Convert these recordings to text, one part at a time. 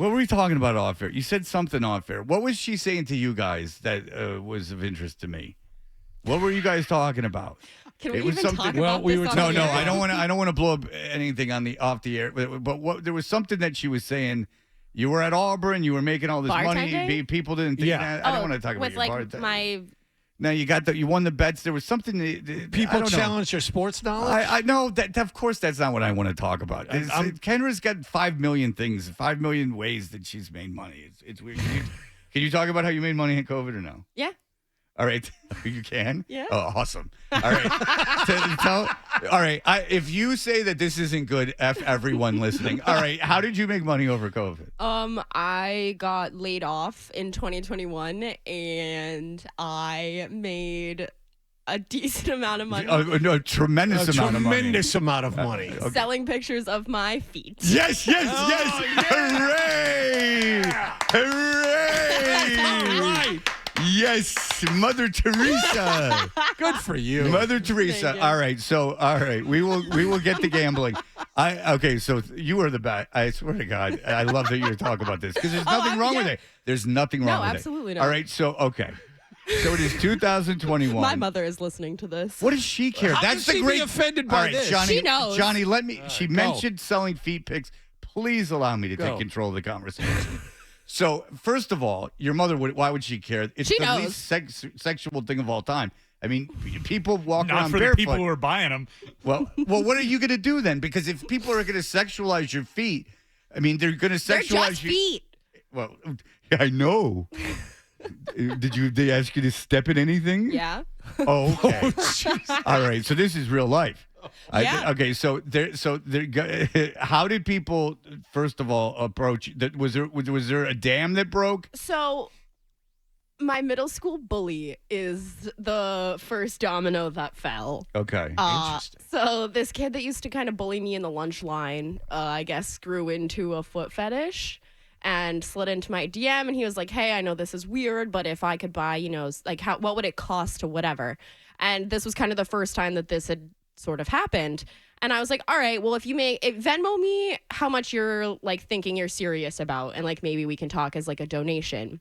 What were we talking about off air? You said something off air. What was she saying to you guys that was of interest to me? What were you guys talking about? Can we even talk about this on No, the air? I don't want to blow up anything on the off the air. But what there was something that she was saying. You were at Auburn. You were making all this money. Bartending? People didn't think that. I don't want to talk about with your like bartending. my. No, you won the bets. There was something. People challenge your sports knowledge? I know that. Of course, that's not what I want to talk about. Kendra's got 5 million things, 5 million ways that she's made money. It's weird. Can you talk about how you made money in COVID or no? Yeah. All right. You can? Yeah. Oh, awesome. All right. All right. If you say that this isn't good, F everyone listening. All right. How did you make money over COVID? I got laid off in 2021 and I made a decent amount of money. A tremendous amount of money. Tremendous amount of money. Okay. Selling pictures of my feet. Yes. Hooray! Hooray! All right. Yes, Mother Teresa. Good for you. Mother Teresa. you. All right. We will get to gambling. Okay, so you are the best. I swear to God, I love that you're talking about this because there's nothing wrong with it. There's nothing wrong with it. No, absolutely not. All right, so okay. So it is 2021. My mother is listening to this. What does she care? How That's can the she great. be offended by All right, this? Johnny. She knows. Johnny, let me. She go. mentioned selling feet pics. Please allow me to take control of the conversation. So, first of all, your mother why would she care? It's She the knows. least sexual thing of all time. I mean, people walk Not around for barefoot. the people who are buying them. Well, what are you going to do then? Because if people are going to sexualize your feet, I mean, they're going to They're sexualize just you. feet. Well, I know. Did they ask you to step in anything? Yeah. Oh, okay. All right. So this is real life. Yeah. Okay. So how did people first of all approach? Was there a dam that broke? So my middle school bully is the first domino that fell. Okay. Interesting. So this kid that used to kind of bully me in the lunch line, I guess, grew into a foot fetish and slid into my DM. And he was like, hey, I know this is weird, but if I could buy, like what would it cost to whatever? And this was kind of the first time that this had sort of happened. And I was like, all right, well, if Venmo me how much you're like thinking you're serious about, and like maybe we can talk as like a donation.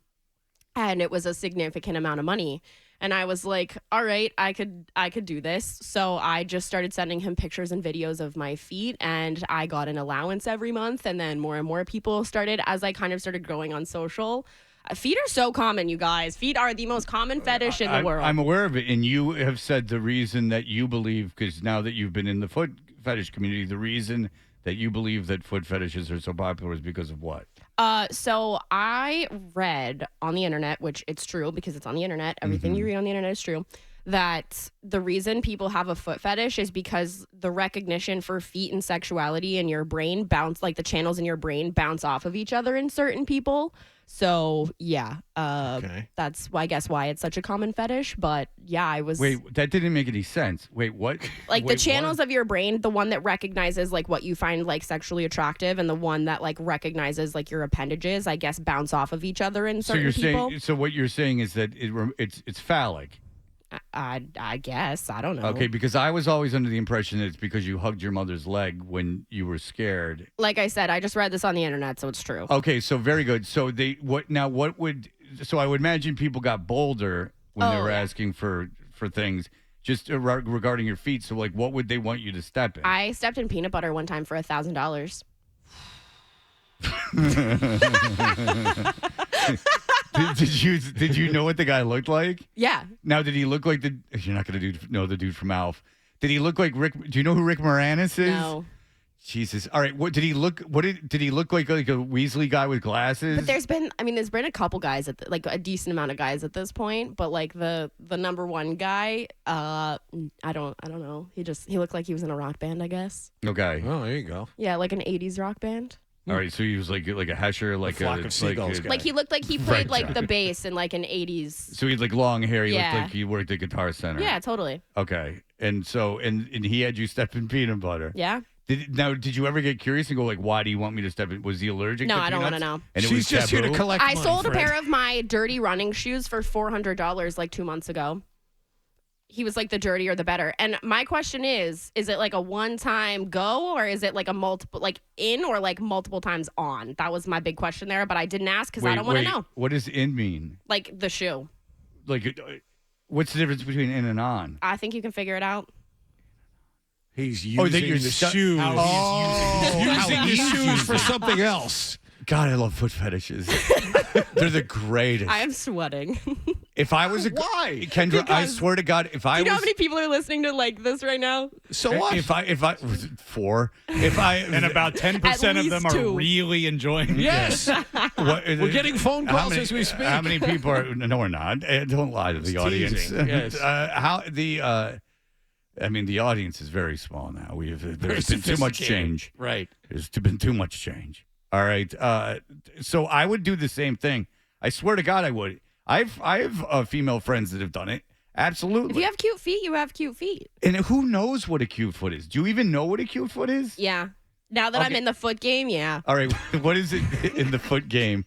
And it was a significant amount of money. And I was like, all right, I could do this. So I just started sending him pictures and videos of my feet, and I got an allowance every month. And then more and more people started, as I kind of started growing on social. Feet are so common, you guys. Feet are the most common fetish in the world. I'm aware of it. And you have said the reason that you believe, because now that you've been in the foot fetish community, the reason that you believe that foot fetishes are so popular is because of what? So I read on the internet, which it's true because it's on the internet. Everything you read on the internet is true. That the reason people have a foot fetish is because the recognition for feet and sexuality in your brain the channels in your brain bounce off of each other in certain people. So yeah, that's why I guess why it's such a common fetish. But yeah, I was Wait, that didn't make any sense. Wait, what? like Wait, the channels of your brain, the one that recognizes like what you find like sexually attractive, and the one that like recognizes like your appendages, I guess, bounce off of each other in certain people. So what you're saying is that it's phallic. I guess. I don't know. Okay, because I was always under the impression that it's because you hugged your mother's leg when you were scared. Like I said, I just read this on the internet, so it's true. Okay, so very good. So I would imagine people got bolder when they were asking for things just regarding your feet. So like, what would they want you to step in? I stepped in peanut butter one time for $1,000. Did you know what the guy looked like? Yeah. Now, did he look like you're not going to know the dude from Alf. Did he look like Rick? Do you know who Rick Moranis is? No. Jesus. All right. What did he look? Did he look like a Weasley guy with glasses? But there's been a couple guys like a decent amount of guys at this point, but like the number one guy, I don't know. He looked like he was in a rock band, I guess. Okay. Oh, there you go. Yeah, like an 80s rock band. All right. So he was like a Hesher, like flock of seagulls guy. Like he looked like he played like John. the bass in like an 80s. So he had like long hair. He Yeah. looked like he worked at Guitar Center. Yeah, totally. Okay. And so and he had you step in peanut butter. Yeah. Did you ever get curious and go like, why do you want me to step in? Was he allergic No, to I don't peanuts? wanna know. And it She's was just here to taboo? collect I money, sold a Fred. pair of my dirty running shoes for $400 like 2 months ago. he was like, the dirtier the better. And my question is it like a one-time go, or is it like a multiple, like in, or like multiple times on? That was my big question there, but I didn't ask because I don't want to know. What does in mean? Like the shoe. Like, what's the difference between in and on? I think you can figure it out. He's using the shoes. Using the shoes for something else. God, I love foot fetishes. They're the greatest. I am sweating. If I was Why? Kendra, I swear to God, if I Do you know was how many people are listening to like this right now? So what? if I was it 4, if I And about 10% of them are 2. really enjoying it. Yes. We're getting phone calls as we speak. How many people are? No, we're not. Don't lie to the audience. teasing, yes. The audience is very small now. There's been too much sophisticated. change. Right. There's been too much change. All right. So I would do the same thing. I swear to God, I would. I have female friends that have done it. Absolutely. If you have cute feet, you have cute feet. And who knows what a cute foot is? Do you even know what a cute foot is? Yeah. Now that I'm Okay. in the foot game, yeah. All right. What is it in the foot game?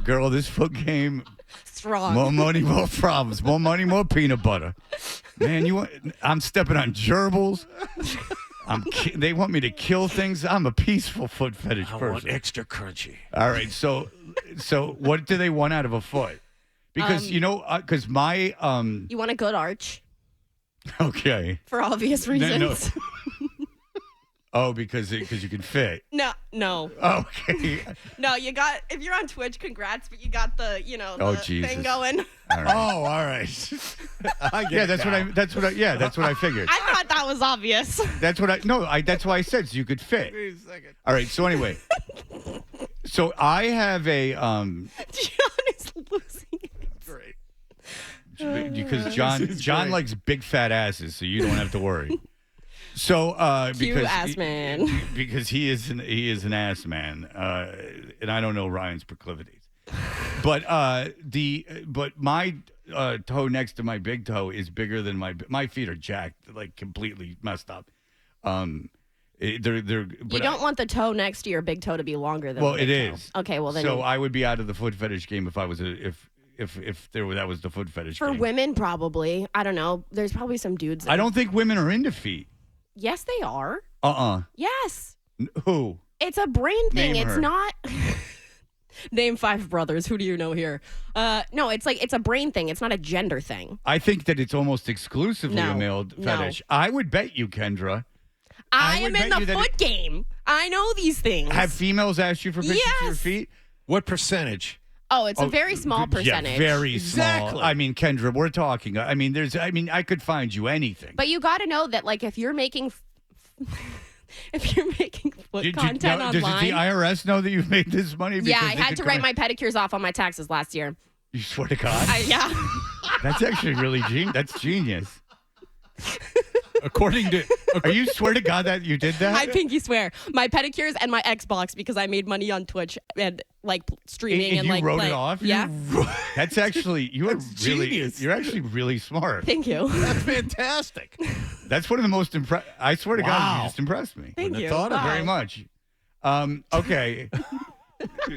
Girl, this foot game, Strong. more money, more problems. More money, more peanut butter. Man, I'm stepping on gerbils. They want me to kill things. I'm a peaceful foot fetish I person. want extra crunchy. All right. So what do they want out of a foot? Because, because my, You want a good arch okay. for obvious reasons. Oh, because you can fit. No. Okay. No, you got, if you're on Twitch, congrats, but you got the, Oh, the Jesus. thing going. All right. Oh, all right. I get Yeah, it that's now. what I figured. I thought that was obvious. That's why I said so you could fit. Wait a second. All right, so anyway. So I have a John is losing it. Great. because This is John great. likes big fat asses, so you don't have to worry. So Cute because ass man. because he is an ass man, and I don't know Ryan's proclivities. But my toe next to my big toe is bigger than my feet are jacked, like completely messed up. They're but You don't want the toe next to your big toe to be longer than Well, the big it toe. is. Okay, well then. So I would be out of the foot fetish game if I was that was the foot fetish for game. women, probably. I don't know. There's probably some dudes. I don't think women are into feet. Yes, they are. Yes. Who? It's a brain thing. Name It's her. not. Name 5 brothers. Who do you know here? No, it's a brain thing. It's not a gender thing. I think that it's almost exclusively No. a male No. fetish. I would bet you, Kendra. I would am in bet the you that foot game. I know these things. Have females asked you for pictures of your Yes. feet? What percentage? Oh, it's a very small percentage. Yeah, very Exactly. small. I mean, Kendra, we're talking. I could find you anything. But you got to know that, like, if you're making foot content does the online. IRS know that you've made this money? Yeah, Because I they had could to come write in- my pedicures off on my taxes last year. You swear to God? Yeah. That's actually really genius. That's genius. According to Are you swear to God that you did that? I pinky swear. My pedicures and my Xbox because I made money on Twitch and like streaming and you like wrote playing. it off? Yeah. That's actually genius. You're actually really smart. Thank you. That's fantastic. That's one of the most I swear to God, Wow. you just impressed me. Thank Wouldn't you. have thought of it. Very much. Okay.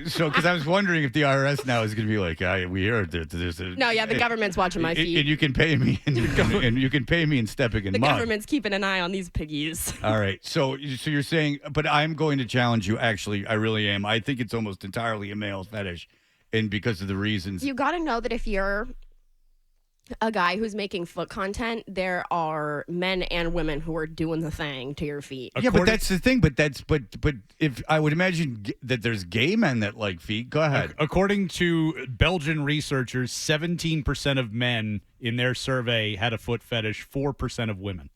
So, because I was wondering if the IRS now is going to be like, we heard that there's a No, yeah, the government's watching my feet. and you can pay me, and you can pay me in stepping in The mud. government's keeping an eye on these piggies. All right. So you're saying, but I'm going to challenge you. Actually, I really am. I think it's almost entirely a male fetish, and because of the reasons. You got to know that if you're a guy who's making foot content, there are men and women who are doing the thing to your feet. Yeah, but that's the thing. But if I would imagine that there's gay men that like feet. Go ahead. according to Belgian researchers, 17% of men in their survey had a foot fetish, 4% of women.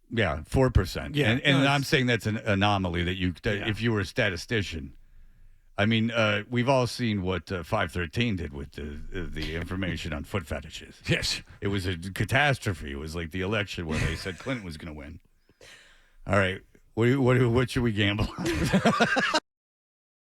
Yeah, 4%. Yeah, and no, I'm saying that's an anomaly that if you were a statistician. I mean, we've all seen what 513 did with the information on foot fetishes. Yes. It was a catastrophe. It was like the election where they said Clinton was going to win. All right, what should we gamble on?